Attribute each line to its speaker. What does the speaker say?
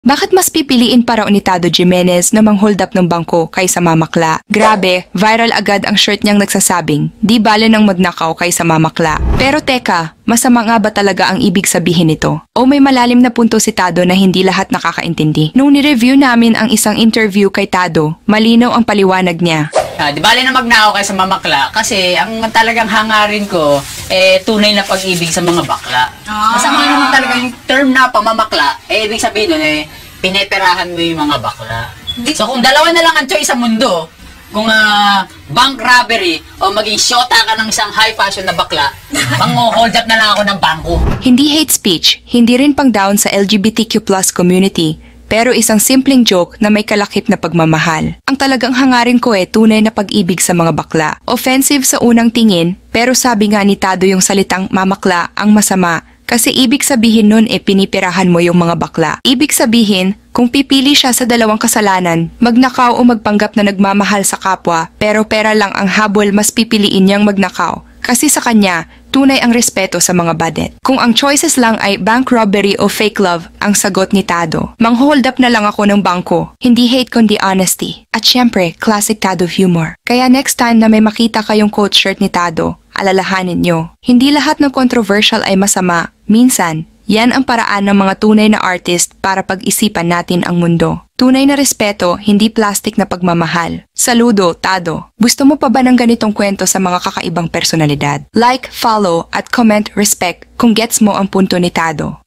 Speaker 1: Bakit mas pipiliin pa raw ni Tado Jimenez na manghold up ng bangko kaysa mamakla? Grabe, viral agad ang shirt niyang nagsasabing, di bale ng magnakaw kaysa mamakla. Pero teka, masama nga ba talaga ang ibig sabihin nito? O may malalim na punto si Tado na hindi lahat nakakaintindi? Nung ni-review namin ang isang interview kay Tado, malinaw ang paliwanag niya.
Speaker 2: Di bale na magnakaw kaysa mamakla kasi ang talagang hangarin ko tunay na pag-ibig sa mga bakla. Masama naman talaga yung term na pamamakla, ibig sabihin nun pineperahan mo yung mga bakla. So kung dalawa na lang ang choice sa mundo, kung bank robbery o maging shota ka ng isang high fashion na bakla, pang-hold up na lang ako ng bangko.
Speaker 1: Hindi hate speech, hindi rin pang down sa LGBTQ+ community, pero isang simpleng joke na may kalakip na pagmamahal. Ang talagang hangarin ko tunay na pag-ibig sa mga bakla. Offensive sa unang tingin, pero sabi nga ni Tado yung salitang mamakla ang masama kasi ibig sabihin nun pinipirahan mo yung mga bakla. Ibig sabihin, kung pipili siya sa dalawang kasalanan, magnakaw o magpanggap na nagmamahal sa kapwa, pero pera lang ang habol, mas pipiliin niyang magnakaw. Kasi sa kanya, tunay ang respeto sa mga badet. Kung ang choices lang ay bank robbery o fake love, ang sagot ni Tado, mang-hold up na lang ako ng bangko. Hindi hate kundi honesty. At syempre, classic Tado humor. Kaya next time na may makita kayong coat shirt ni Tado, alalahanin nyo, hindi lahat ng controversial ay masama. Minsan, yan ang paraan ng mga tunay na artist para pag-isipan natin ang mundo. Tunay na respeto, hindi plastic na pagmamahal. Saludo, Tado. Gusto mo pa ba ng ganitong kwento sa mga kakaibang personalidad? Like, follow, at comment respect kung gets mo ang punto ni Tado.